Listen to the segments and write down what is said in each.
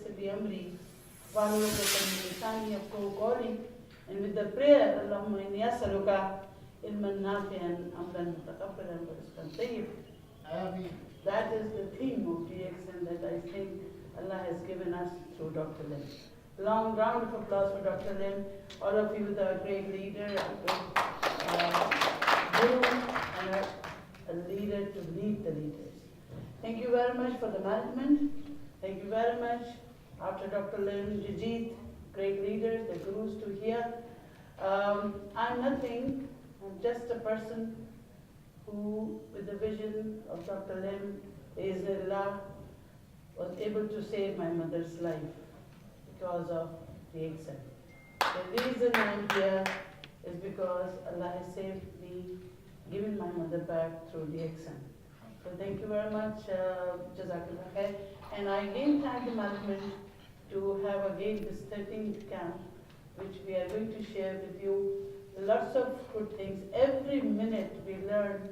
Sidi Amri, Walu Sani of Kori, and with the prayer, Allahumma inni as'aluka ilman nafi'an amran mutaqabbalan wa rizqan tayyib. That is the theme of DXN that I think Allah has given us through Dr. Lim. Long round of applause for Dr. Lim. All of you with our great leader, guru, and a leader to lead the leaders. Thank you very much for the management. Thank you very much. After Dr. Lim, Jijit, great leaders, the gurus to here. I'm nothing. I'm just a person who, with the vision of Dr. Lim, Izillah, was able to save my mother's life because of DXN. The reason I'm here is because Allah has saved me, given my mother back through DXN. So thank you very much, Jazakallah khair. And I again thank the management to have again this 13th camp, which we are going to share with you. Lots of good things. Every minute we learn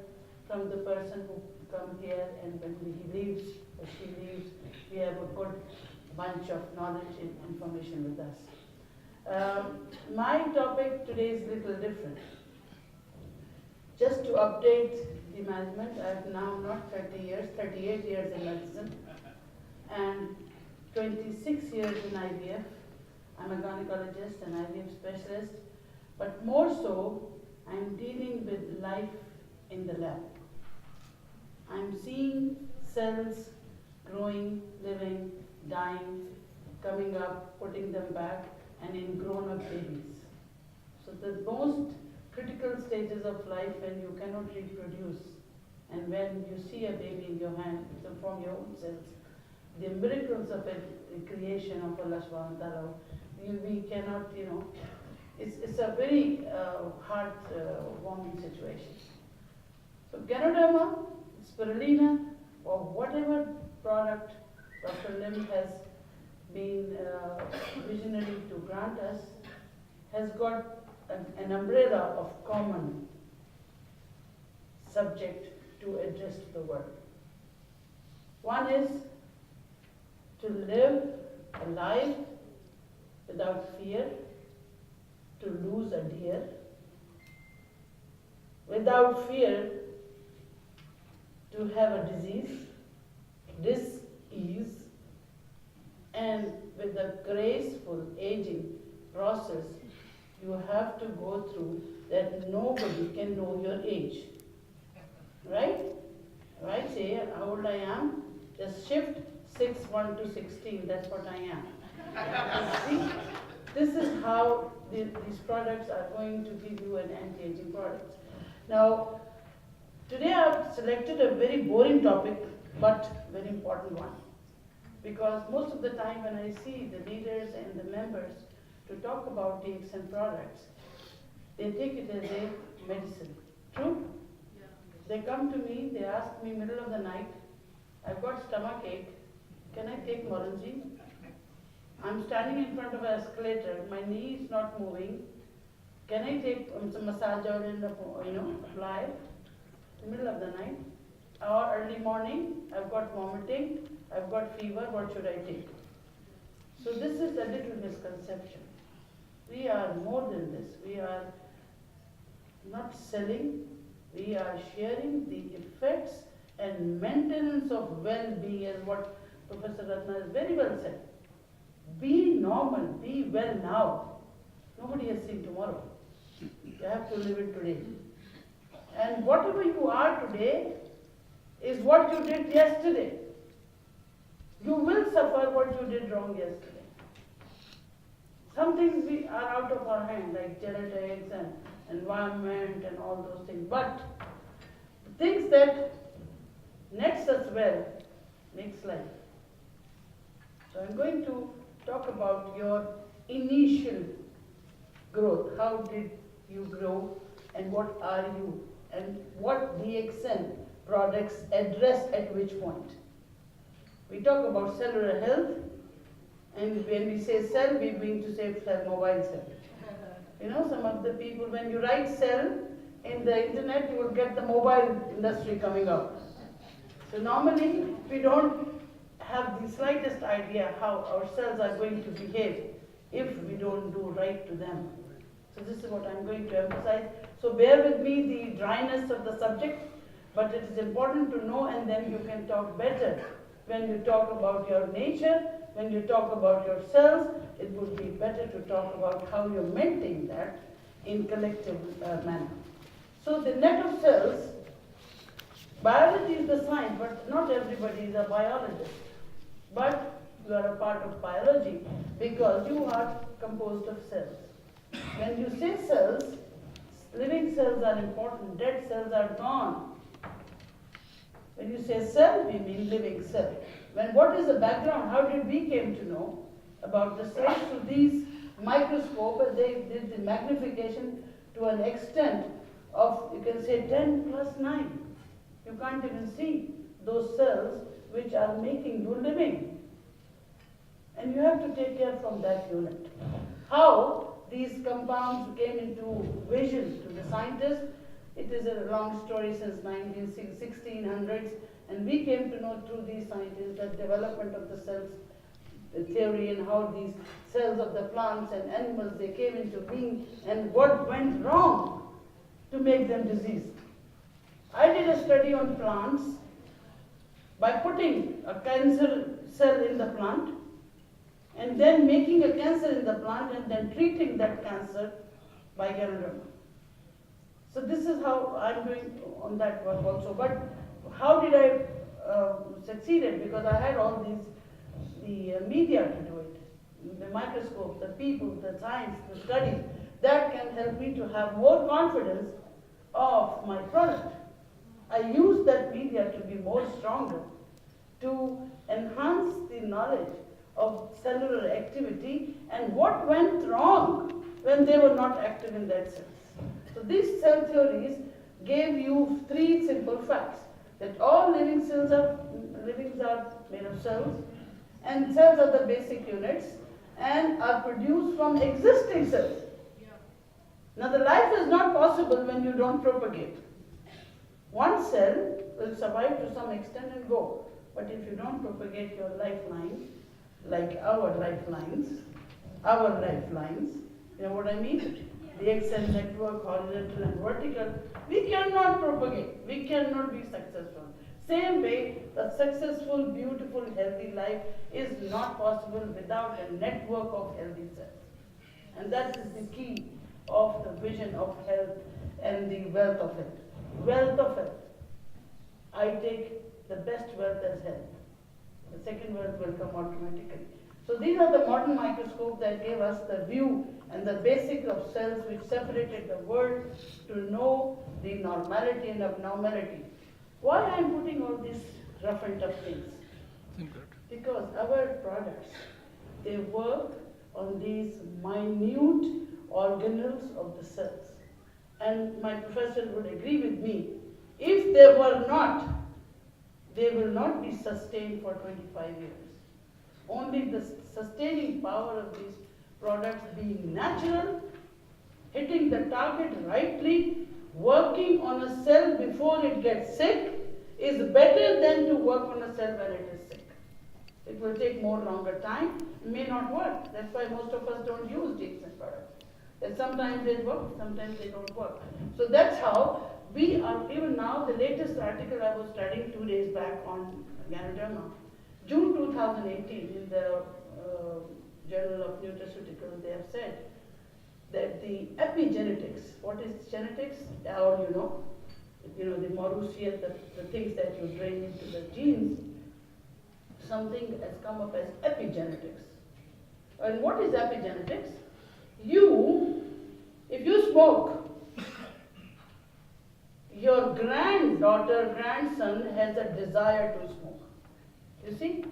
from the person who come here, and when he leaves or she leaves, we have a good bunch of knowledge and information with us. My topic today is a little different. Just to update the management, I have now not 30 years, 38 years in medicine, and 26 years in IVF. I'm a gynecologist and IVF specialist, but more so, I'm dealing with life in the lab. I'm seeing cells growing, living, dying, coming up, putting them back, and in grown-up babies. So the most critical stages of life when you cannot reproduce, and when you see a baby in your hand from your own cells, the miracles of it, the creation of Allah subhanahu wa ta'ala, we cannot, it's a very heart-warming situation. So Ganoderma, spirulina, or whatever product Dr. Lim has been visionary to grant us, has got an umbrella of common subject to address to the world. One is to live a life without fear, to lose a deer, without fear to have a disease, dis-ease, and with the graceful aging process you have to go through that nobody can know your age. Right? Right? Say how old I am. Just shift 6, 1 to 16. That's what I am. See? This is how these products are going to give you an anti-aging product. Now, today I've selected a very boring topic, but very important one. Because most of the time when I see the leaders and the members to talk about DXN products, they take it as a medicine. True? Yeah. They come to me, they ask me middle of the night, I've got stomach ache, can I take Moranji? I'm standing in front of an escalator, my knee is not moving, can I take some massage oil and apply it? In the middle of the night, or early morning, I've got vomiting, I've got fever, what should I take? So this is a little misconception. We are more than this. We are not selling, we are sharing the effects and maintenance of well-being, as what Professor Ratna has very well said. Be normal, be well now. Nobody has seen tomorrow. You have to live it today. And whatever you are today is what you did yesterday. You will suffer what you did wrong yesterday. Some things we are out of our hand, like genetics and environment and all those things. But the things that nets us well makes life. So I'm going to talk about your initial growth. How did you grow, and what are you, and what DXN products address at which point. We talk about cellular health, and when we say cell, we mean to say cell, mobile cell. Some of the people, when you write cell in the internet, you will get the mobile industry coming up. So normally, we don't have the slightest idea how our cells are going to behave if we don't do right to them. So this is what I'm going to emphasize. So bear with me the dryness of the subject, but it is important to know, and then you can talk better. When you talk about your nature, when you talk about your cells, it would be better to talk about how you're maintaining that in collective manner. So the net of cells, biology is the science, but not everybody is a biologist. But you are a part of biology because you are composed of cells. When you say cells, living cells are important, dead cells are gone. When you say cell, we mean living cell. What is the background? How did we came to know about the cells? Through these microscope, they did the magnification to an extent of, you can say, 10 plus 9. You can't even see those cells which are making you living. And you have to take care from that unit. How these compounds came into vision to the scientists, it is a long story since 1600s, and we came to know through these scientists the development of the cells, the theory, and how these cells of the plants and animals, they came into being, and what went wrong to make them diseased. I did a study on plants by putting a cancer cell in the plant and then making a cancer in the plant and then treating that cancer by Ganoderma. So this is how I'm doing on that work also. But how did I succeed? Because I had all the media to do it, the microscope, the people, the science, the studies. That can help me to have more confidence of my product. I use that media to be more stronger, to enhance the knowledge of cellular activity and what went wrong when they were not active in that cells. So these cell theories gave you 3 simple facts, that all livings are made of cells, and cells are the basic units and are produced from existing cells. Now the life is not possible when you don't propagate. One cell will survive to some extent and go, but if you don't propagate your lifelines, like our lifelines, you know what I mean? DXN network, horizontal and vertical, we cannot propagate, we cannot be successful. Same way, a successful, beautiful, healthy life is not possible without a network of healthy cells. And that is the key of the vision of health and the wealth of it. Wealth of health. I take the best wealth as health. The second wealth will come automatically. So these are the modern microscopes that gave us the view and the basics of cells which separated the world to know the normality and abnormality. Why I am putting all these rough and tough things? Because our products, they work on these minute organelles of the cells. And my professor would agree with me, if they were not, they will not be sustained for 25 years. Only the sustaining power of these products being natural, hitting the target rightly, working on a cell before it gets sick is better than to work on a cell when it is sick. It will take more longer time, it may not work. That's why most of us don't use DXN products. That sometimes they work, sometimes they don't work. So that's how we are, even now, the latest article I was studying 2 days back on Ganoderma, June 2018, in the Journal of Nutraceuticals, they have said that the epigenetics, what is genetics? All you know the Mauritius, the things that you drain into the genes, something has come up as epigenetics. And what is epigenetics? If you smoke, your granddaughter, grandson has a desire to smoke. You see?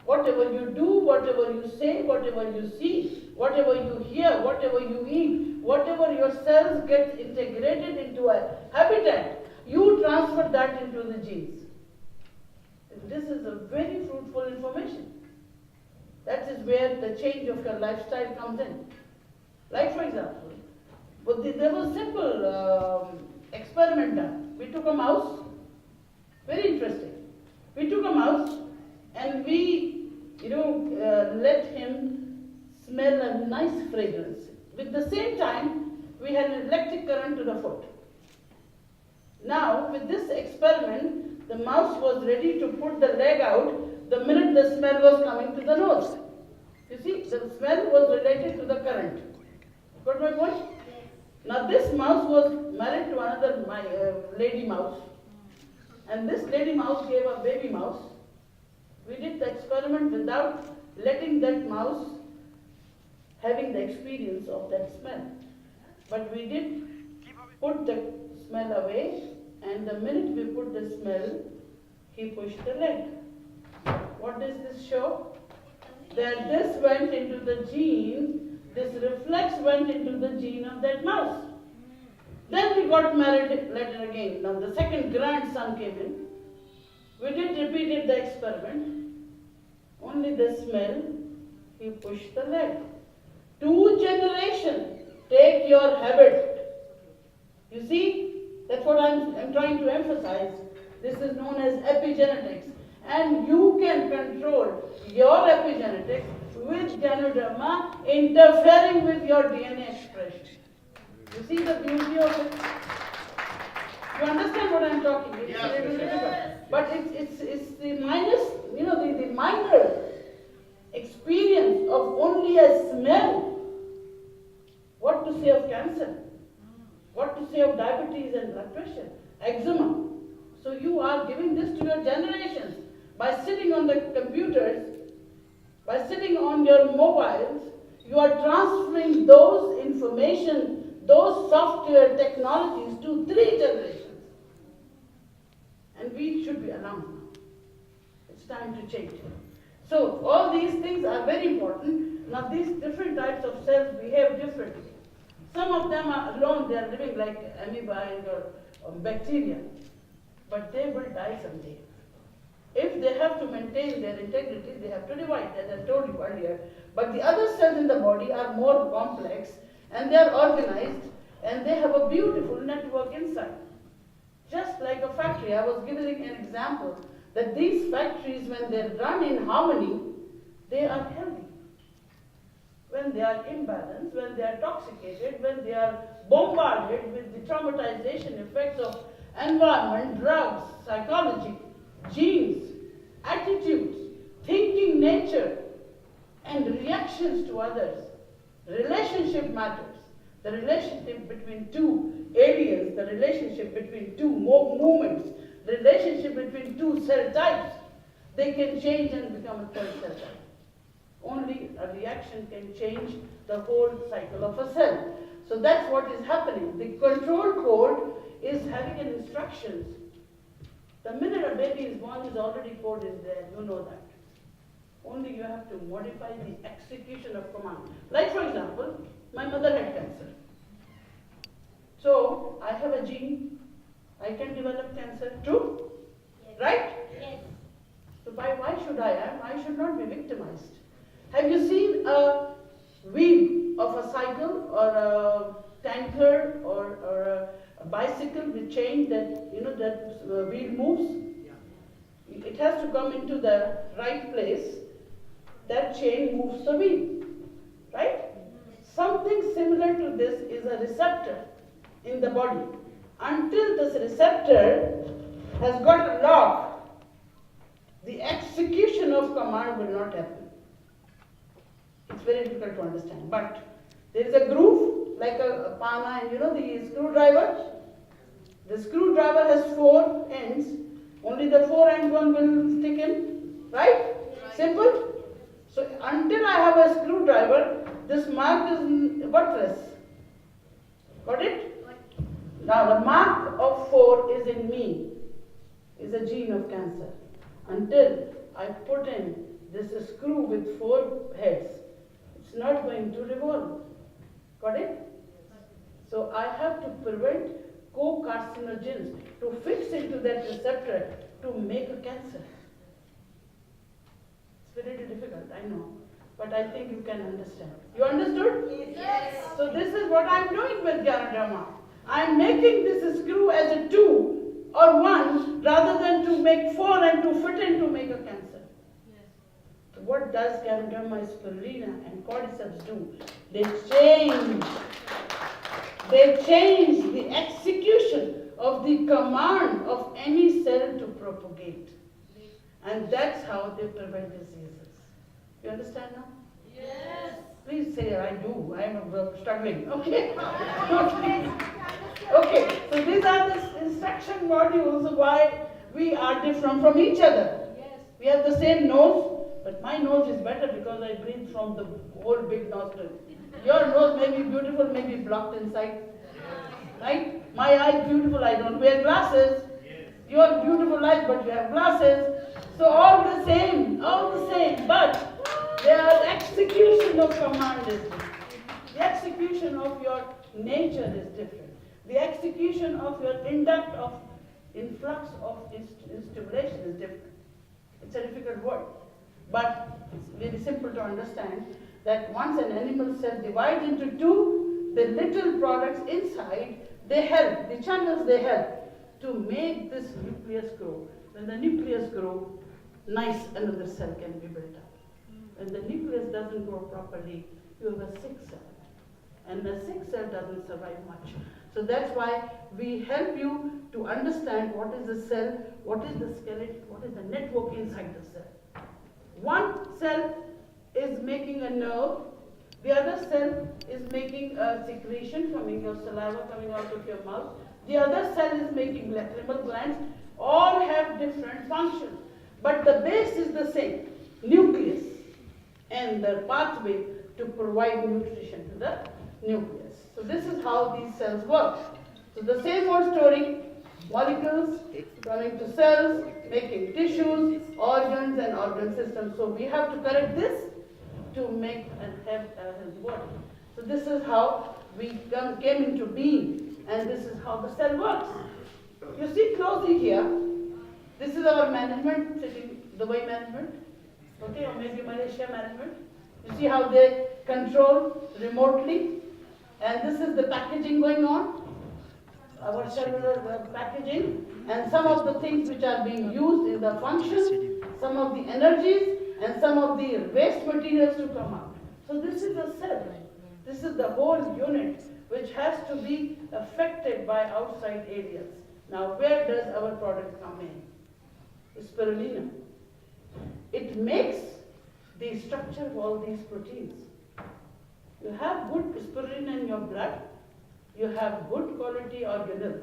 Whatever you do, whatever you say, whatever you see, whatever you hear, whatever you eat, whatever your cells get integrated into a habitat, you transfer that into the genes. This is a very fruitful information. That is where the change of your lifestyle comes in. Like for example, there was a simple experiment done. We took a mouse, very interesting. We took a mouse and we fragrance. With the same time, we had an electric current to the foot. Now, with this experiment, the mouse was ready to put the leg out the minute the smell was coming to the nose. You see, the smell was related to the current. Got my point? Yes. Now, this mouse was married to another lady mouse. And this lady mouse gave a baby mouse. We did the experiment without letting that mouse having the experience of that smell. But we did put the smell away, and the minute we put the smell, he pushed the leg. What does this show? That this went into the gene, this reflex went into the gene of that mouse. Then we got married later again. Now the second grandson came in. We did repeated the experiment. Only the smell, he pushed the leg. 2 generations, take your habit. You see, that's what I'm trying to emphasize. This is known as epigenetics. And you can control your epigenetics with Ganoderma interfering with your DNA expression. You see the beauty of it? You understand what I'm talking? It's a little difficult. But it's the minus, the minor experience of only a smell. What to say of cancer? What to say of diabetes and blood pressure? Eczema. So you are giving this to your generations. By sitting on the computers, by sitting on your mobiles, you are transferring those information, those software technologies to 3 generations. And we should be alarmed now. It's time to change. So all these things are very important. Now these different types of cells behave differently. Some of them are alone, they are living like amoeba or bacteria. But they will die someday. If they have to maintain their integrity, they have to divide, as I told you earlier. But the other cells in the body are more complex, and they are organized, and they have a beautiful network inside. Just like a factory, I was giving an example that these factories, when they run in harmony, they are healthy. When they are imbalanced, when they are intoxicated, when they are bombarded with the traumatization effects of environment, drugs, psychology, genes, attitudes, thinking nature, and reactions to others. Relationship matters. The relationship between 2 aliens, the relationship between 2 movements, the relationship between 2 cell types, they can change and become a 3rd cell type. Only a reaction can change the whole cycle of a cell. So that's what is happening. The control code is having an instructions. The minute a baby is born, his already code is there, you know that. Only you have to modify the execution of command. Like for example, my mother had cancer. So I have a gene, I can develop cancer too, yes. Right? Yes. So why should I should not be victimized. Have you seen a wheel of a cycle or a tanker or a bicycle with chain that, that wheel moves? Yeah. It has to come into the right place. That chain moves the wheel, right? Something similar to this is a receptor in the body. Until this receptor has got a lock, the execution of command will not happen. It's very difficult to understand. But there is a groove, like a pana, and the screwdriver. The screwdriver has 4 ends. Only the 4 ends one will stick in, right? Simple. So until I have a screwdriver, this mark is worthless. Got it? Now the mark of 4 is in me, is a gene of cancer. Until I put in this screw with 4 heads, it's not going to revolve. Got it? So I have to prevent co-carcinogens to fix into that receptor to make a cancer. It's very difficult, I know. But I think you can understand. You understood? Yes. So this is what I'm doing with Ganoderma. I'm making this screw as a 2 or 1 rather than to make 4 and to fit in to make a cancer. Yes. So what does Ganoderma spirulina and cordyceps do? They change the execution of the command of any cell to propagate. And that's how they prevent diseases. You understand now? Yes. Please say I do. I am struggling. Okay? Okay, so these are the instruction modules why we are different from each other. Yes. We have the same nose, but my nose is better because I breathe from the whole big nostril. Your nose may be beautiful, may be blocked inside. Right? My eye beautiful, I don't wear glasses. Your beautiful eyes, but you have glasses. So all the same, but their execution of command is different. The execution of your nature is different. The execution of your influx of stimulation is different. It's a difficult word, but it's very simple to understand that once an animal cell divides into two, the little products inside, they help, the channels they help to make this nucleus grow. When the nucleus grows, nice another cell can be built up. When the nucleus doesn't grow properly, you have a sick cell. And the sick cell doesn't survive much. So that's why we help you to understand what is the cell, what is the skeleton, what is the network inside the cell. One cell is making a nerve, the other cell is making a secretion from your saliva coming out of your mouth, the other cell is making lacrimal glands, all have different functions. But the base is the same, nucleus, and the pathway to provide nutrition to the nucleus. So this is how these cells work. So the same old story, molecules turning to cells, making tissues, organs and organ systems. So we have to correct this to make and have a healthy body. So this is how we came into being, and this is how the cell works. You see closely here, this is our management, sitting Dubai management, okay, or maybe Malaysia management. You see how they control remotely, and this is the packaging going on, our cellular packaging, and some of the things which are being used in the functions, some of the energies, and some of the waste materials to come out. So this is a cell. This is the whole unit which has to be affected by outside areas. Now where does our product come in? Spirulina. It makes the structure of all these proteins. You have good spirulina in your blood, you have good quality organelles.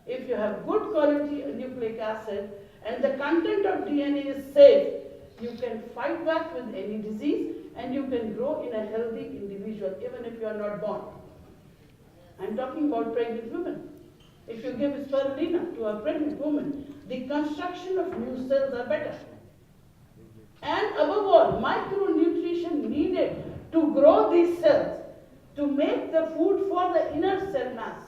If you have good quality nucleic acid and the content of DNA is safe, you can fight back with any disease and you can grow in a healthy individual even if you are not born. I'm talking about pregnant women. If you give spirulina to a pregnant woman, the construction of new cells are better. And above all, micronutrition needed to grow these cells, to make the food for the inner cell mass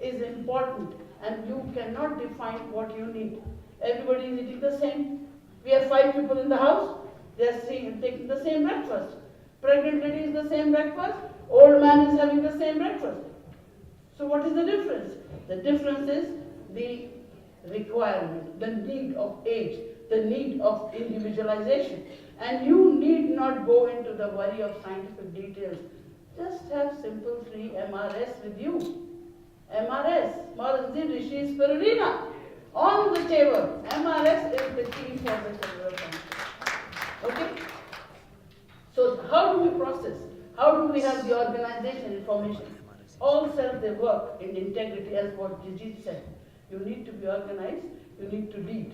is important, and you cannot define what you need. Everybody is eating the same. We have 5 people in the house, they are taking the same breakfast. Pregnant lady is the same breakfast, old man is having the same breakfast. So what is the difference? The difference is the requirement, the need of age, the need of individualization. And you need not go into the worry of scientific details. Just have simple free MRS with you. MRS, Moranzi Rishi Spirulina, on the table. MRS is the key for the cellular function. Okay? So how do we process? How do we have the organization information? All cells, they work in integrity, as what Gigi said. You need to be organized, you need to lead.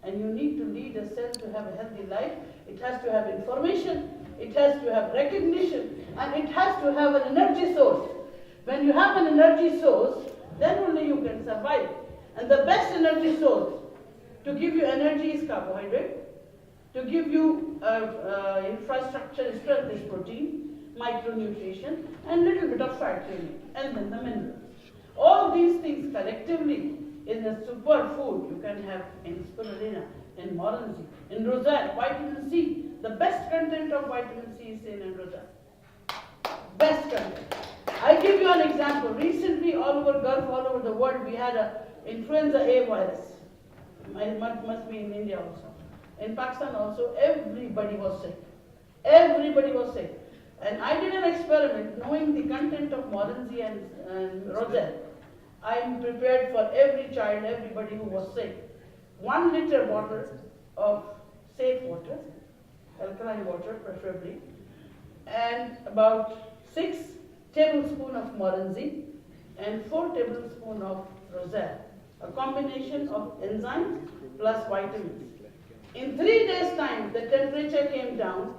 And you need to lead a cell to have a healthy life. It has to have information, it has to have recognition, and it has to have an energy source. When you have an energy source, then only you can survive. And the best energy source to give you energy is carbohydrate, to give you infrastructure, strength is protein, micronutrition, and little bit of fat in it, and then the minerals. All these things collectively is a super food you can have in spirulina, in moranzi, in roseate, vitamin C. The best content of vitamin C is in roseate. Best content. I give you an example. Recently, all over Gulf, all over the world, we had a influenza A virus. It must be in India also. In Pakistan also, everybody was sick. Everybody was sick. And I did an experiment knowing the content of Morenzi and Roselle. I'm prepared for every child, everybody who was sick. 1 liter bottle of safe water, alkaline water preferably, and about 6 tablespoons of Morenzi and 4 tablespoons of Roselle. A combination of enzymes plus vitamins. In 3 days' time, the temperature came down,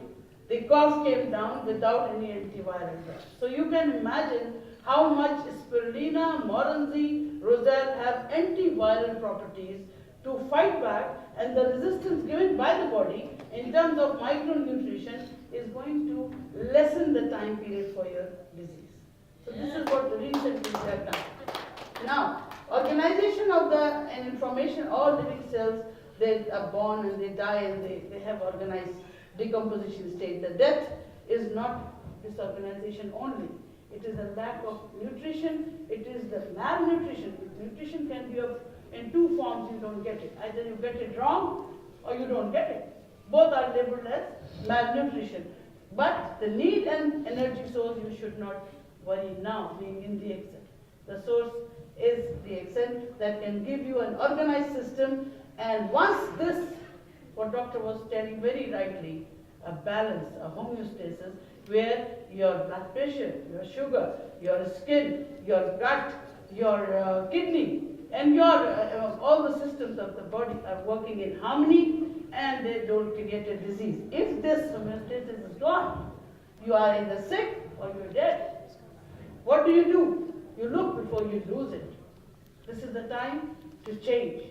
the cough came down without any antiviral drugs. So you can imagine how much spirulina, Morenzi, Roselle have antiviral properties to fight back, and the resistance given by the body in terms of micronutrition is going to lessen the time period for your disease. So this is what the recently they have done. Now, organization of the information, all living cells, they are born and they die and they have organized decomposition state. The death is not disorganization only. It is a lack of nutrition. It is the malnutrition. Nutrition can be in 2 forms. You don't get it. Either you get it wrong or you don't get it. Both are labeled as malnutrition. But the need and energy source you should not worry now, being in DXN. The source is DXN that can give you an organized system, and once this, what doctor was telling very rightly, a balance, a homeostasis, where your blood pressure, your sugar, your skin, your gut, your kidney, and your all the systems of the body are working in harmony, and they don't create a disease. If this homeostasis is gone, you are either sick or you're dead. What do? You look before you lose it. This is the time to change.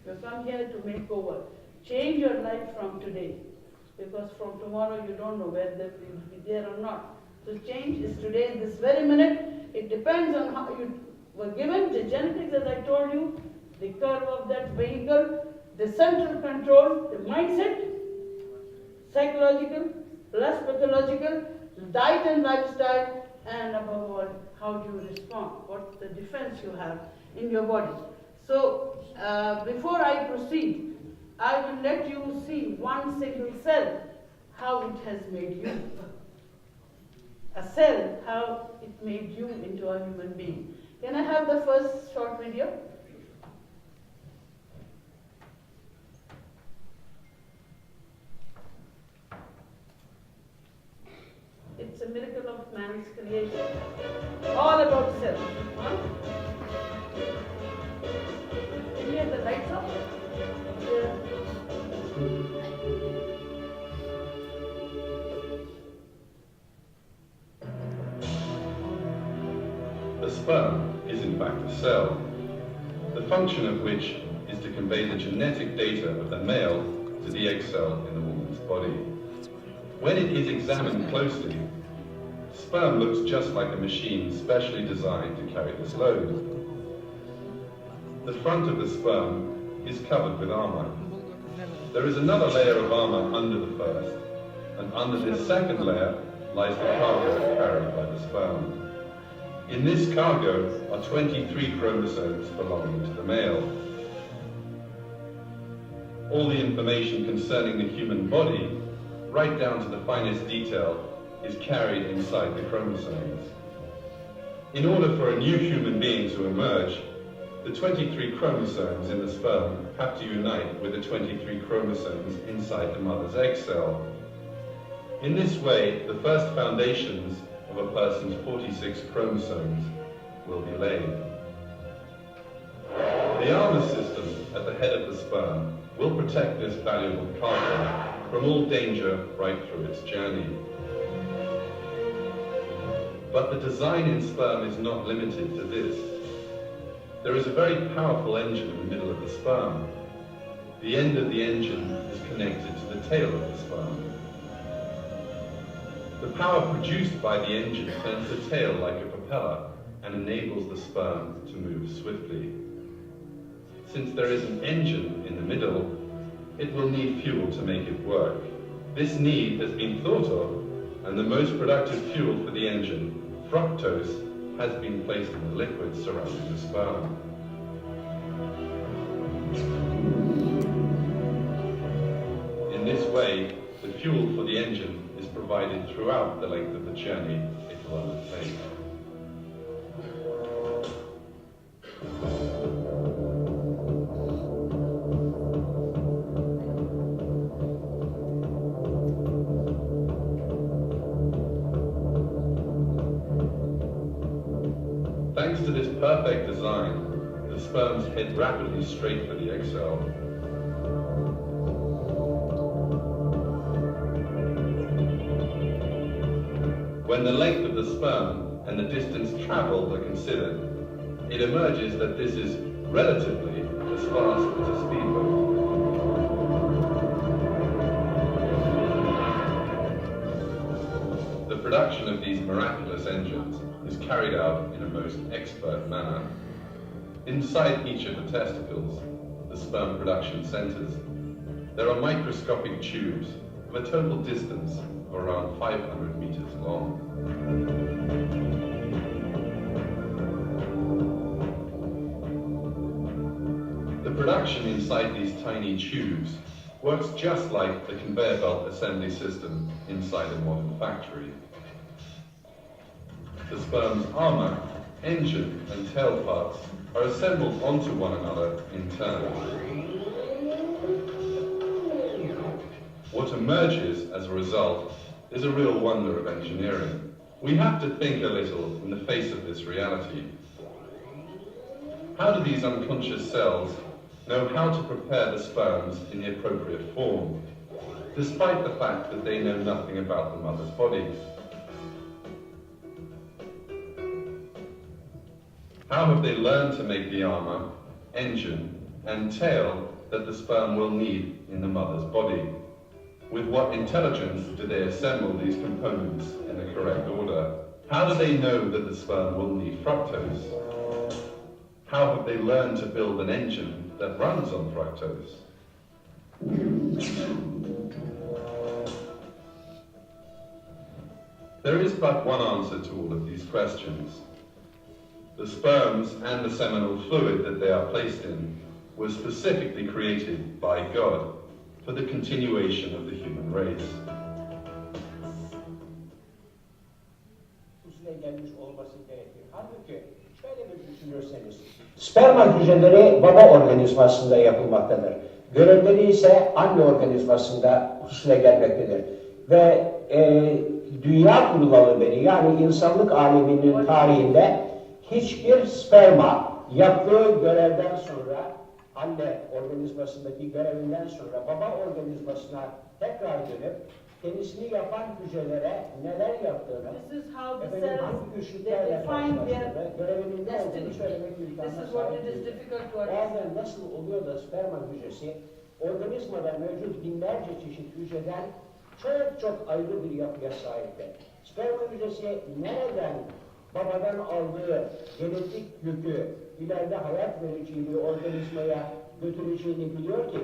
You come here to make over. Change your life from today, because from tomorrow you don't know whether you will be there or not. So change is today, in this very minute. It depends on how you were given, the genetics, as I told you, the curve of that vehicle, the central control, the mindset, psychological plus pathological, diet and lifestyle, and above all, how do you respond, what the defense you have in your body. So before I proceed, I will let you see one single cell, how it has made you. A cell, how it made you into a human being. Can I have the first short video? It's a miracle of man's creation. All about cells. Huh? Can you have the lights off? Yeah. The sperm is in fact a cell, the function of which is to convey the genetic data of the male to the egg cell in the woman's body. When it is examined closely, sperm looks just like a machine specially designed to carry this load. The front of the sperm is covered with armor. There is another layer of armor under the first, and under this second layer lies the cargo carried by the sperm. In this cargo are 23 chromosomes belonging to the male. All the information concerning the human body, right down to the finest detail, is carried inside the chromosomes. In order for a new human being to emerge, the 23 chromosomes in the sperm have to unite with the 23 chromosomes inside the mother's egg cell. In this way, the first foundations of a person's 46 chromosomes will be laid. The armor system at the head of the sperm will protect this valuable cargo from all danger right through its journey. But the design in sperm is not limited to this. There is a very powerful engine in the middle of the sperm. The end of the engine is connected to the tail of the sperm. The power produced by the engine turns the tail like a propeller and enables the sperm to move swiftly. Since there is an engine in the middle, it will need fuel to make it work. This need has been thought of, and the most productive fuel for the engine, fructose, has been placed in the liquid surrounding the sperm. way, the fuel for the engine is provided throughout the length of the journey it will undertake. Thanks to this perfect design, the sperms head rapidly straight for the egg cell. When the length of the sperm and the distance traveled are considered, it emerges that this is relatively as fast as a speedboat. The production of these miraculous engines is carried out in a most expert manner. Inside each of the testicles, the sperm production centers, there are microscopic tubes of a total distance of around 500 meters long. The production inside these tiny tubes works just like the conveyor belt assembly system inside a modern factory. The sperm's armor, engine, and tail parts are assembled onto one another in turn. What emerges as a result is a real wonder of engineering. We have to think a little in the face of this reality. How do these unconscious cells know how to prepare the sperms in the appropriate form, despite the fact that they know nothing about the mother's body? How have they learned to make the armor, engine, and tail that the sperm will need in the mother's body? With what intelligence do they assemble these components in the correct order? How do they know that the sperm will need fructose? How have they learned to build an engine that runs on fructose? There is but one answer to all of these questions. The sperms and the seminal fluid that they are placed in were specifically created by God for the continuation of the human race. Gelmiş olması gerekir. Halbuki şöyle bir düşünürseniz, sperma hücreleri baba organizmasında yapılmaktadır. Görevleri ise anne organizmasında husule gelmektedir. Ve dünya kurulalı beri, yani insanlık aleminin tarihinde hiçbir sperma yaptığı görevden sonra, anne organizmasındaki görevinden sonra baba organizmasına tekrar dönüp kendisini yapan hücrelere neler yaptığını, This is how the efendim, cells, hangi they güçlüklerle define their karşılaştığını, görevinin ne olduğunu destiny. söylemek This imkanına is what it sahip is değiliz. difficult to understand. Bazen nasıl oluyor da sperma hücresi organizmada mevcut binlerce çeşit hücreden çok ayrı bir yapıya sahiptir. Sperma hücresi nereden babadan aldığı genetik yükü ileride hayat verici bir organizmaya götüreceğini biliyor ki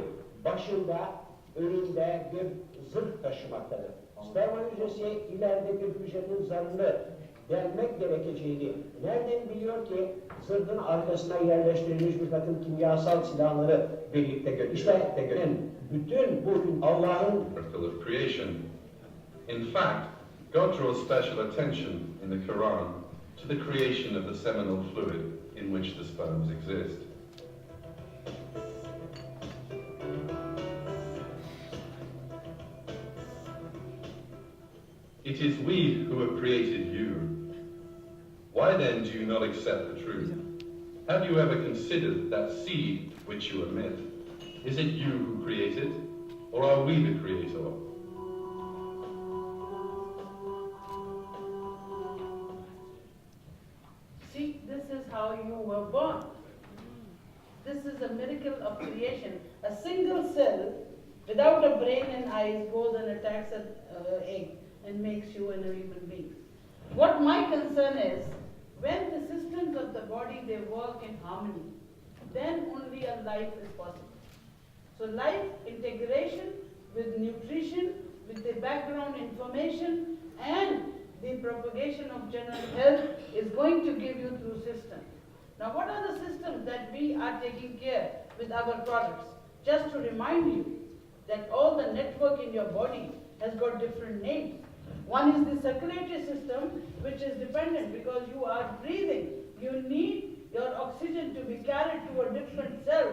başında, önünde bir zırh taşımaktadır. Sperma hücresi ileride bir hücrenin zarını delmek gerekeceğini nereden biliyor ki zırhın arkasına yerleştirilmiş bir takım kimyasal silahları birlikte görüyor. İşte bütün bu Allah'ın Miracle of creation. In fact, God draws special attention in the Quran to the creation of the seminal fluid in which the sperms exist. It is we who have created you. Why then do you not accept the truth? Have you ever considered that seed which you emit? Is it you who created, or are we the creator? See, this is how you were born. This is a miracle of creation. A single cell, without a brain and eyes, goes and attacks an egg and makes you a human being. What my concern is, when the systems of the body, they work in harmony, then only a life is possible. So life integration with nutrition, with the background information, and the propagation of general health is going to give you through systems. Now what are the systems that we are taking care with our products? Just to remind you, that all the network in your body has got different names. One is the circulatory system, which is dependent because you are breathing. You need your oxygen to be carried to a different cell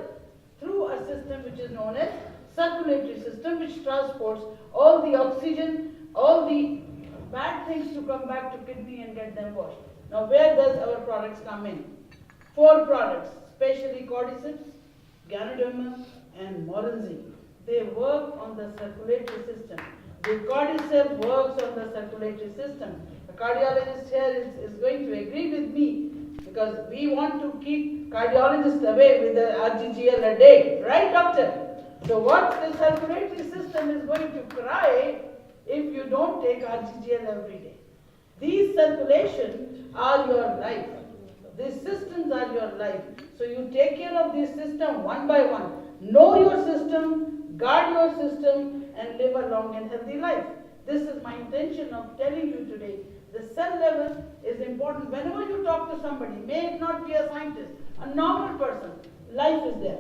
through a system which is known as circulatory system, which transports all the oxygen, all the bad things to come back to kidney and get them washed. Now where does our products come in? 4 products, especially cordyceps, ganoderma and moranzi. They work on the circulatory system. The cordyceps works on the circulatory system. The cardiologist here is going to agree with me because we want to keep cardiologists away with the RGGL a day. Right, doctor? So what the circulatory system is going to cry if you don't take RGGL every day. These circulation are your life. These systems are your life. So you take care of this system one by one. Know your system, guard your system, and live a long and healthy life. This is my intention of telling you today. The cell level is important. Whenever you talk to somebody, may it not be a scientist, a normal person, life is there.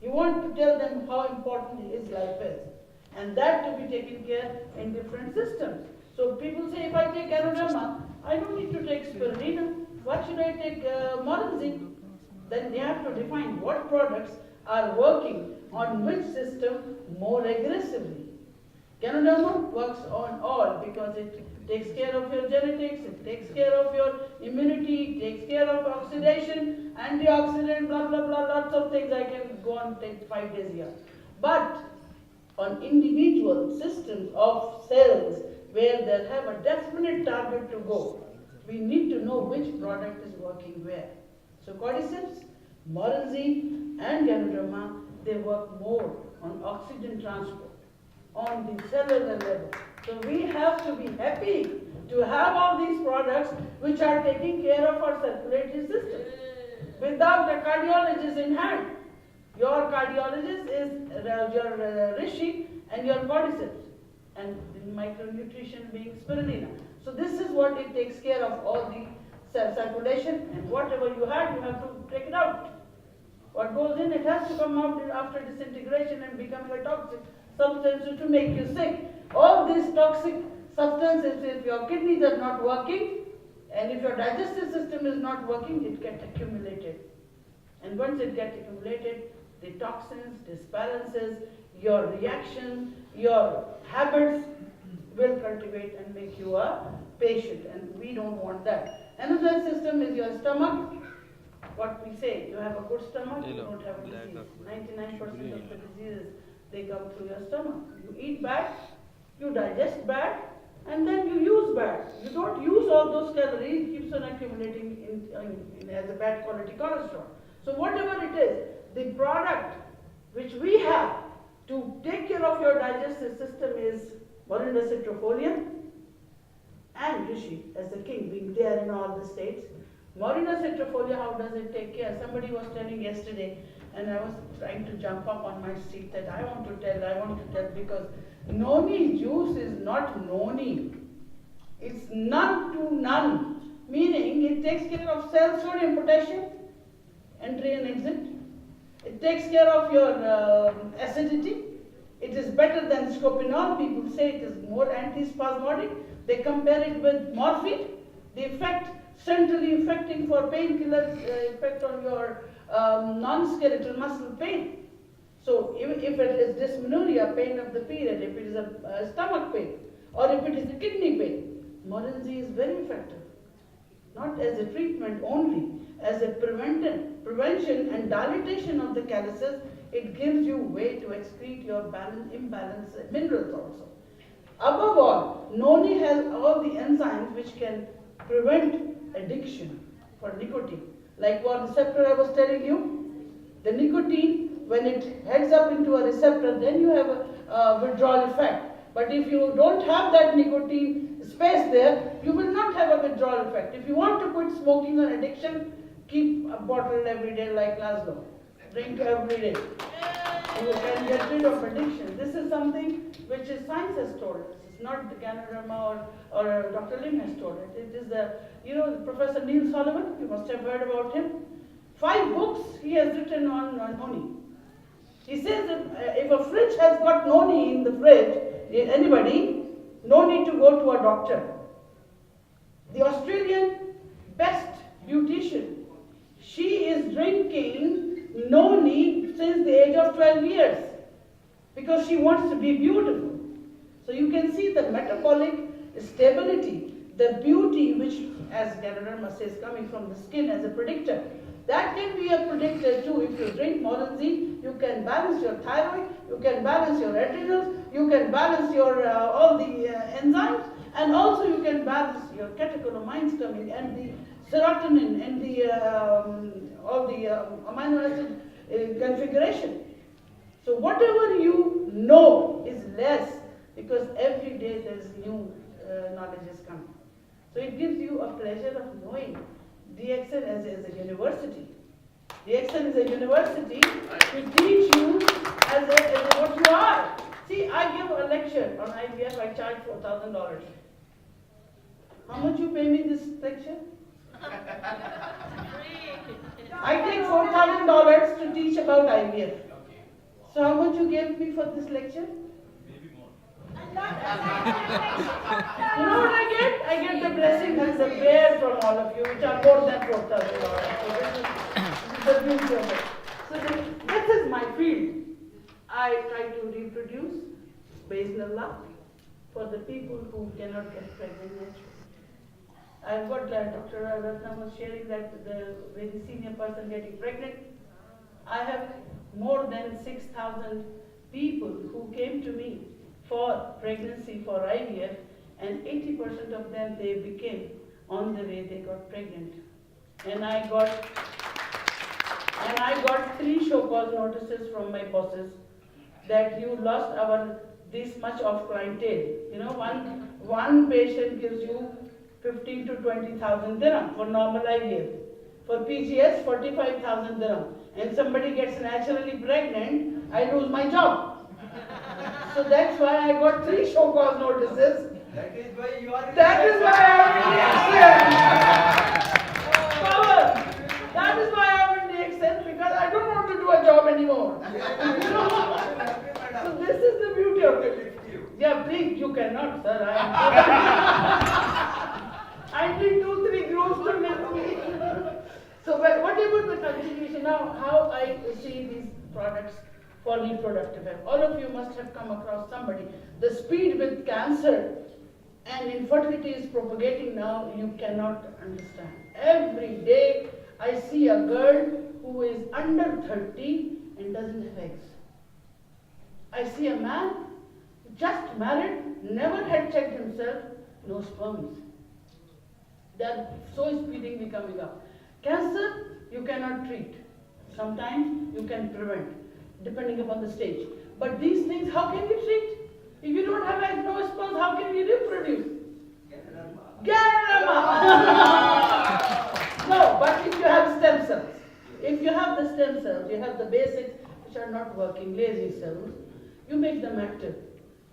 You want to tell them how important his life is. And that to be taken care in different systems. So people say, if I take ganoderma, I don't need to take spirulina. What should I take moranzi? Then they have to define what products are working on which system more aggressively. Ganoderma works on all because it takes care of your genetics, it takes care of your immunity, it takes care of oxidation, antioxidant, blah, blah, blah, lots of things I can go on take 5 days here. But on individual systems of cells where they have a definite target to go, we need to know which product is working where. So cordyceps, moranzi and ganoderma, they work more on oxygen transport, on the cellular level. So we have to be happy to have all these products which are taking care of our circulatory system. Without a cardiologist in hand, your cardiologist is your Rishi and your cordyceps, and the micronutrition being spirulina. So this is what it takes care of all the cell circulation, and whatever you have to take it out. What goes in, it has to come out after disintegration and becoming a toxic substance to make you sick. All these toxic substances, if your kidneys are not working, and if your digestive system is not working, it gets accumulated. And once it gets accumulated, the toxins, disbalances, your reactions, your habits will cultivate and make you a patient, and we don't want that. Another system is your stomach. What we say, you have a good stomach, you don't have a disease. 99% of the diseases, they come through your stomach. You eat bad, you digest bad, and then you use bad. You don't use all those calories, it keeps on accumulating as a bad quality cholesterol. So whatever it is, the product which we have to take care of your digestive system is Morinda citrifolia and Rishi as the king, being there in all the states. Morinda citrifolia, how does it take care? Somebody was telling yesterday, and I was trying to jump up on my seat that I want to tell, because noni juice is not noni. It's none to none, meaning it takes care of cell sodium, potassium, entry and exit. It takes care of your acidity. It is better than scopolamine. People say it is more antispasmodic. They compare it with morphine. The effect, centrally affecting for painkillers, effect on your non-skeletal muscle pain. So if it is dysmenorrhea, pain of the period, if it is a stomach pain, or if it is a kidney pain, moranzi is very effective. Not as a treatment only, as a prevention and dilatation of the calluses. It gives you way to excrete your imbalanced minerals also. Above all, noni has all the enzymes which can prevent addiction for nicotine. Like what receptor I was telling you, the nicotine, when it heads up into a receptor, then you have a withdrawal effect. But if you don't have that nicotine space there, you will not have a withdrawal effect. If you want to quit smoking or addiction, keep a bottle every day like Laszlo. Drink every day. You can get rid of addiction. This is something which is science has told us. It's not the Ganoderma or Dr. Lim has told it. It is the, Professor Neil Solomon, you must have heard about him. 5 books he has written on noni. He says that if a fridge has got got noni in the fridge, anybody, no need to go to a doctor. The Australian best beautician, she is drinking noni since the age of 12 years because she wants to be beautiful. So you can see the metabolic stability, the beauty which, as Ganoderma says, coming from the skin as a predictor. That can be a predictor too. If you drink Moranzi, you can balance your thyroid, you can balance your adrenals, you can balance your all the enzymes, and also you can balance your catecholamines coming and the serotonin and the all the amino acid configuration. So whatever you know is less because every day there is new knowledge is coming. So it gives you a pleasure of knowing. DXN as a university. DXN is a university to teach you as what you are. See, I give a lecture on IVF, I charge $4,000. How much you pay me this lecture? I take $4,000 to teach about IVF. So how much you gave me for this lecture? You know what I get? I get the blessings and the prayer from all of you, which are more than $4,000. So this is the beauty of it. So this is my field. I try to reproduce, Bismillah, for the people who cannot get pregnant naturally. I've got Dr. Asma was sharing that the very senior person getting pregnant. I have more than 6,000 people who came to me for pregnancy for IVF, and 80% of them they became on the way they got pregnant. And I got 3 show cause notices from my bosses that you lost this much of clientele. You know, one patient gives you 15 to 20,000 dirham for normal IVF. For PGS, 45,000 dirham. And somebody gets naturally pregnant, I lose my job. So that's why I got 3 show cause notices. That is why you are. That is why I am in DXN. Power. That is why I am in DXN, because I don't want to do a job anymore. So this is the beauty of it. Yeah, please, you cannot, sir. I need 2-3 groups to lift me. So whatever the continuation, now how I see these products for reproductive health. All of you must have come across somebody. The speed with cancer and infertility is propagating now, you cannot understand. Every day I see a girl who is under 30 and doesn't have eggs. I see a man just married, never had checked himself, no sperms. They are so speedily coming up. Cancer, you cannot treat. Sometimes you can prevent, depending upon the stage. But these things, how can you treat? If you don't have eggs, no sperms, how can you reproduce? Ganoderma! No, but if you have stem cells, if you have the stem cells, you have the basics which are not working, lazy cells, you make them active.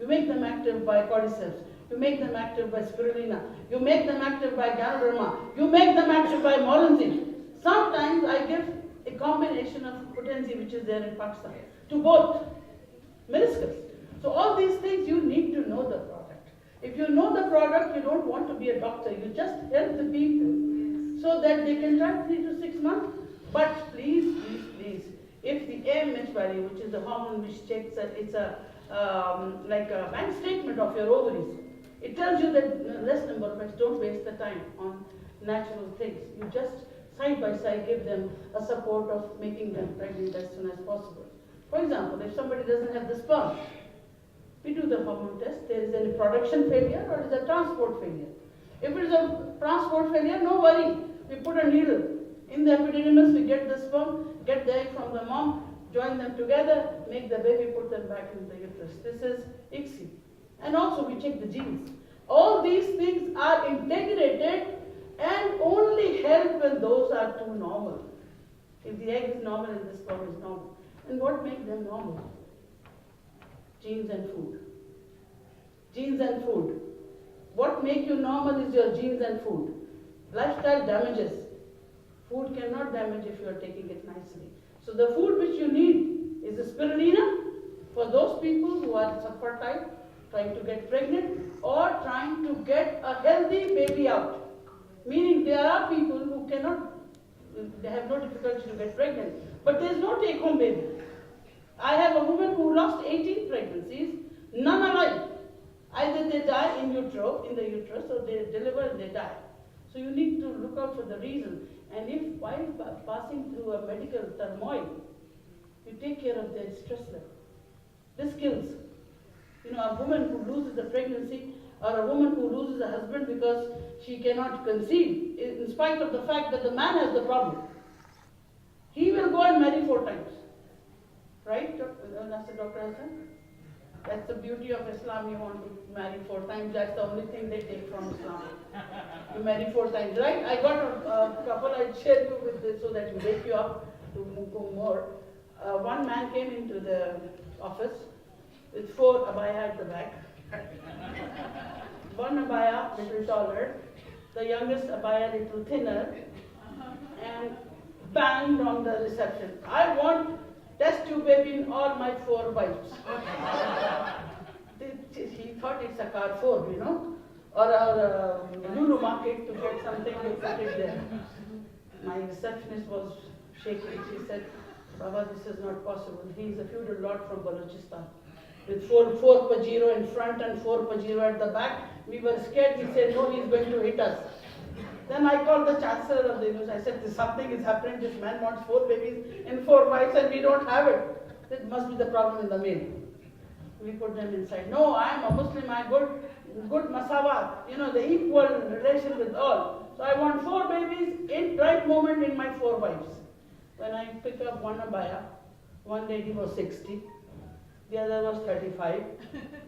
You make them active by cordyceps. You make them active by spirulina. You make them active by Ganoderma. You make them active by Moranzi. Sometimes I give a combination of potency which is there in Pakistan to both meniscus. So all these things you need to know the product. If you know the product, you don't want to be a doctor. You just help the people so that they can try 3 to 6 months. But please, please, please, if the AMH value, which is the hormone which checks, it's like a bank statement of your ovaries. It tells you that less number of eggs, don't waste the time on natural things. You just side by side give them a support of making them pregnant as soon as possible. For example, if somebody doesn't have the sperm, we do the hormone test. There is any production failure or is a transport failure. If it is a transport failure, no worry. We put a needle in the epididymis, we get the sperm, get the egg from the mom, join them together, make the baby, put them back in the uterus. This is ICSI. And also we check the genes. All these things are integrated and only help when those are too normal. If the egg is normal and the sperm is normal. And what makes them normal? Genes and food. Genes and food. What makes you normal is your genes and food. Lifestyle damages. Food cannot damage if you are taking it nicely. So the food which you need is the spirulina for those people who are are fertile, trying to get pregnant, or trying to get a healthy baby out. Meaning there are people who cannot, they have no difficulty to get pregnant, but there is no take-home baby. I have a woman who lost 18 pregnancies, none alive. Either they die in utero, in the uterus, or they deliver and they die. So you need to look out for the reason. And if while passing through a medical turmoil, you take care of their stress level. This kills. You know, a woman who loses a pregnancy, or a woman who loses a husband because she cannot conceive, in spite of the fact that the man has the problem. He will go and marry 4 times. Right, Dr. Hassan? That's the beauty of Islam. You want to marry 4 times. That's the only thing they take from Islam. You marry 4 times, right? I got a couple. I'd share you with this so that you wake you up to go more. One man came into the office with 4 abaya at the back. One abaya little taller, the youngest abaya little thinner, and banged on the reception. I want test tube baby in all my 4 wives. He thought it's a Carrefour, you know, or a Lulu market to get something, they put it there. My receptionist was shaking. She said, Baba, this is not possible. He is a feudal lord from Balochistan. With 4 Pajero in front and 4 Pajero at the back. We were scared. We said, no, he's going to hit us. Then I called the chancellor of the university. I said, something is happening. This man wants 4 babies and 4 wives and we don't have it. That must be the problem in the mail. We put them inside. No, I am a Muslim. I good masawat. You know, the equal relation with all. So I want 4 babies in right moment in my 4 wives. When I pick up one abaya, one lady was 60, the other was 35,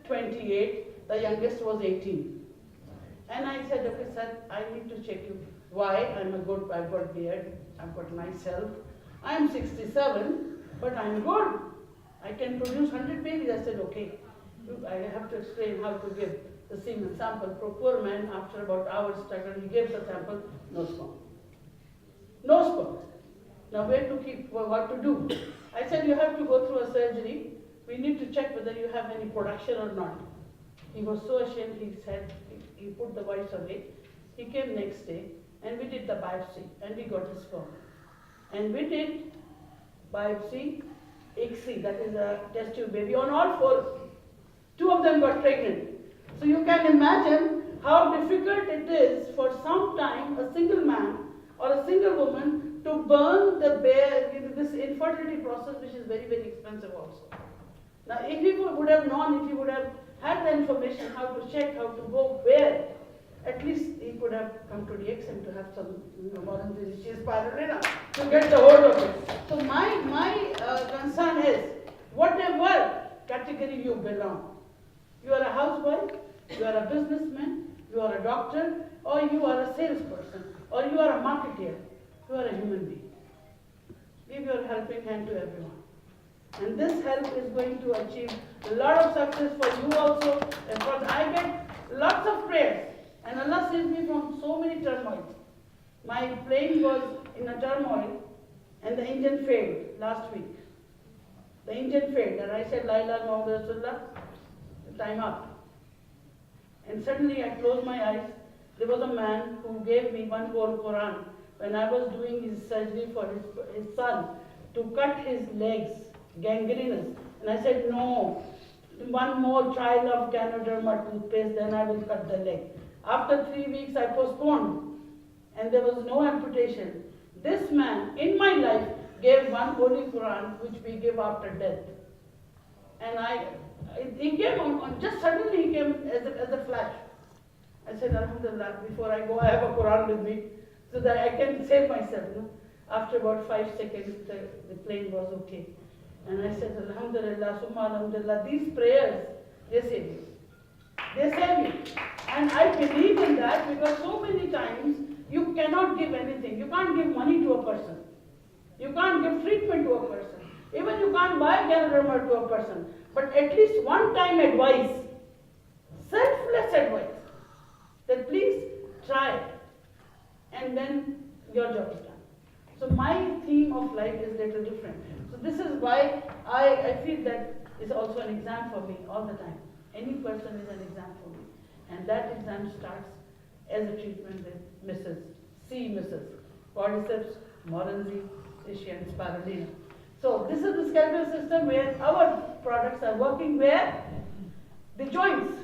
28, the youngest was 18. And I said, okay, sir, I need to check you. Why? I've got beard, I've got myself. I'm 67, but I'm good. I can produce 100 babies. I said, okay. I have to explain how to give the semen sample. Poor man, after about hours struggle, he gave the sample, no sperm. No sperm. Now where to keep, what to do? I said, you have to go through a surgery. We need to check whether you have any production or not. He was so ashamed, he said, he put the wives away. He came next day and we did the biopsy and we got his sperm. And we did biopsy, ICSI, that is a test tube baby, on all 4. 2 of them got pregnant. So you can imagine how difficult it is for some time a single man or a single woman to burn the this infertility process, which is very, very expensive also. Now, if he would have known, if he would have had the information, how to check, how to go where, at least he could have come to DXN to have some modern spirulina to get the hold of it. So my concern is, whatever category you belong, you are a housewife, you are a businessman, you are a doctor, or you are a salesperson, or you are a marketeer, you are a human being. Give your helping hand to everyone. And this help is going to achieve a lot of success for you also. Because I get lots of prayers. And Allah saves me from so many turmoils. My plane was in a turmoil and the engine failed last week. The engine failed and I said, La ilaha Muhammad Rasulullah, time up. And suddenly I closed my eyes. There was a man who gave me one whole Quran when I was doing his surgery for his son to cut his legs, gangrenous. And I said, no, one more trial of Ganoderma toothpaste, then I will cut the leg. After 3 weeks, I postponed, and there was no amputation. This man, in my life, gave one Holy Quran, which we give after death. And he came on just suddenly he came as a flash. I said, Alhamdulillah, before I go, I have a Quran with me, so that I can save myself. You know? After about 5 seconds, the plane was okay. And I said, Alhamdulillah, Summa Alhamdulillah, these prayers, they save you. They save you. And I believe in that because so many times you cannot give anything. You can't give money to a person. You can't give treatment to a person. Even you can't buy Ganoderma to a person. But at least one time advice, selfless advice, that please try it. And then your job is done. So my theme of life is a little different. So this is why I feel that is also an exam for me all the time. Any person is an exam for me. And that exam starts as a treatment with Mrs. C. Mrs. Cordyceps, Moranzi, Ischia, and Spirulina. So this is the skeletal system where our products are working where? The joints,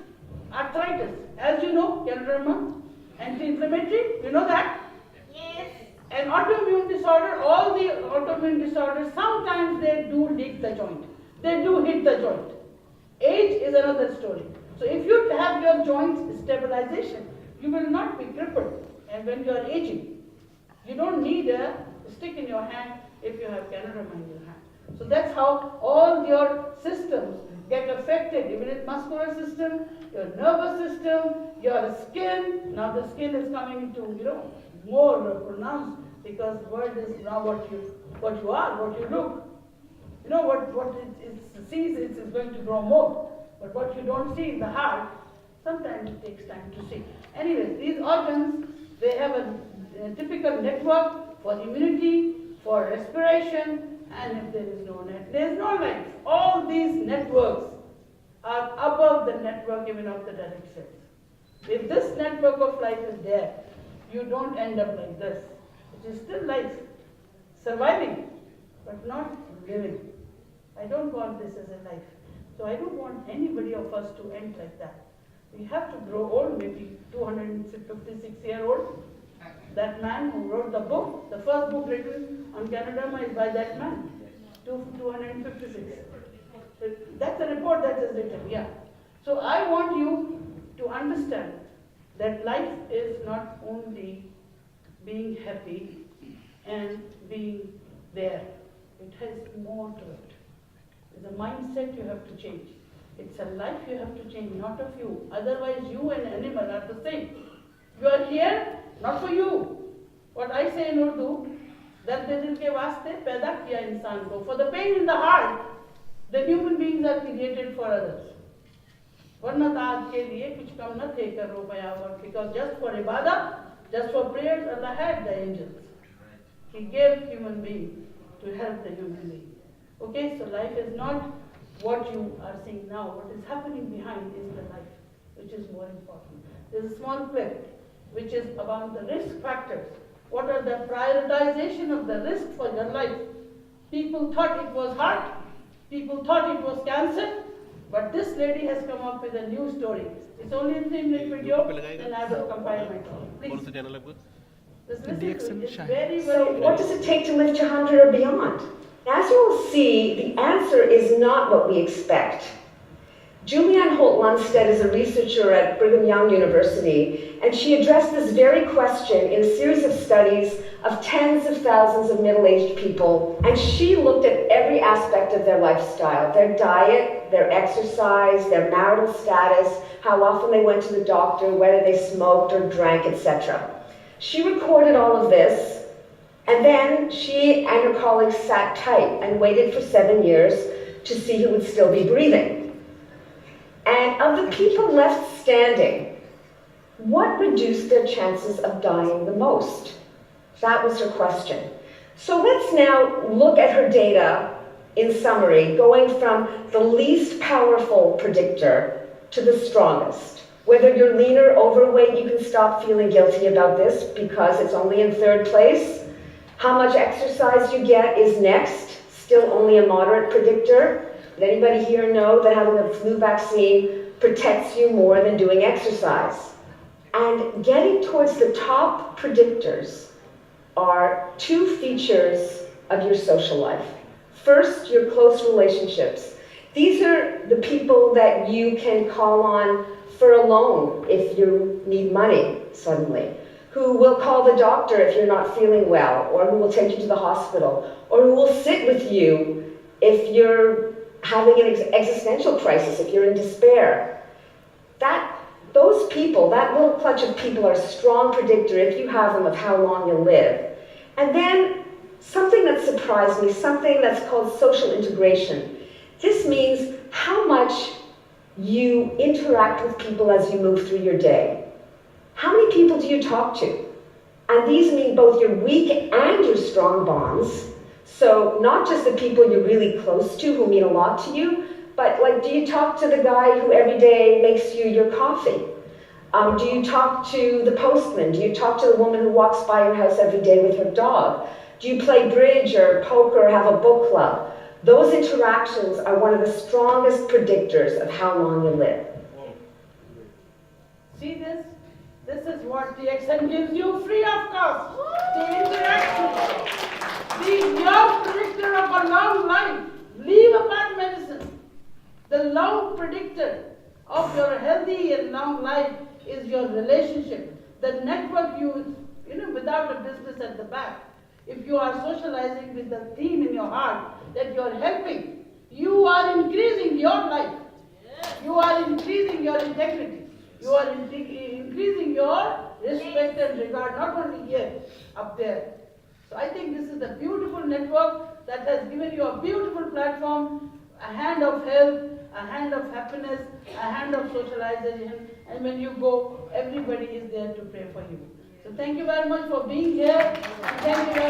arthritis. As you know, scleroderma, anti-inflammatory, you know that? Yes. An autoimmune disorder, all the autoimmune disorders, sometimes they do leak the joint. They do hit the joint. Age is another story. So if you have your joint stabilization, you will not be crippled. And when you are aging, you don't need a stick in your hand if you have scleroderma in your hand. So that's how all your systems get affected, even in muscular system, your nervous system, your skin. Now the skin is coming into, more pronounced because word is now what you are, what you look. What it sees is going to grow more. But what you don't see in the heart, sometimes it takes time to see. Anyways, these organs, they have a typical network for immunity, for respiration, and if there is no net, there is no life. All these networks are above the network even of the direct cells. If this network of life is there, you don't end up like this. It is still life, surviving, but not living. I don't want this as a life. So I don't want anybody of us to end like that. We have to grow old, maybe 256-year-old. That man who wrote the book, the first book written on scleroderma is by that man, 256. So that's a report that is written, yeah. So I want you to understand that life is not only being happy and being there. It has more to it. It's a mindset you have to change. It's a life you have to change, not of you. Otherwise, you and animal are the same. You are here, not for you. What I say in Urdu, that dil ke waaste paida kiya insaan ko. For the pain in the heart, the human beings are created for others. Varna taaj ke liye kuch kam na the kar ro payavar. Because just for ibadah, just for prayers, Allah had the angels. He gave human being to help the human being. Okay, so life is not what you are seeing now. What is happening behind is the life, which is more important. There's a small clip which is about the risk factors. What are the prioritization of the risk for your life? People thought it was heart, people thought it was cancer, but this lady has come up with a new story. It's only a 3-minute video, and I will compile my talk. Please. This listen to it. It's very, very So what does it take to lift your 100 or beyond? As you will see, the answer is not what we expect. Julianne Holt-Lunstead is a researcher at Brigham Young University, and she addressed this very question in a series of studies of tens of thousands of middle-aged people, and she looked at every aspect of their lifestyle, their diet, their exercise, their marital status, how often they went to the doctor, whether they smoked or drank, etc. She recorded all of this, and then she and her colleagues sat tight and waited for 7 years to see who would still be breathing. And of the people left standing, what reduced their chances of dying the most? That was her question. So let's now look at her data in summary, going from the least powerful predictor to the strongest. Whether you're lean or overweight, you can stop feeling guilty about this because it's only in 3rd place. How much exercise you get is next, still only a moderate predictor. Does anybody here know that having a flu vaccine protects you more than doing exercise? And getting towards the top predictors are 2 features of your social life. First, your close relationships. These are the people that you can call on for a loan if you need money suddenly, who will call the doctor if you're not feeling well, or who will take you to the hospital, or who will sit with you if you're having an existential crisis, if you're in despair. Those people, that little clutch of people, are a strong predictor, if you have them, of how long you'll live. And then something that surprised me, something that's called social integration. This means how much you interact with people as you move through your day. How many people do you talk to? And these mean both your weak and your strong bonds. So not just the people you're really close to who mean a lot to you, but like, do you talk to the guy who every day makes you your coffee? Do you talk to the postman? Do you talk to the woman who walks by your house every day with her dog? Do you play bridge or poker or have a book club? Those interactions are one of the strongest predictors of how long you live. See this? This is what DXN gives you free of cost. The interaction. The your predictor of a long life. Leave apart medicine. The long predictor of your healthy and long life is your relationship. The network you without a business at the back. If you are socializing with the theme in your heart that you are helping, you are increasing your life. You are increasing your integrity. You are increasing your respect and regard, not only here, up there. So I think this is a beautiful network that has given you a beautiful platform, a hand of health, a hand of happiness, a hand of socialization, and when you go, everybody is there to pray for you. So thank you very much for being here. Thank you very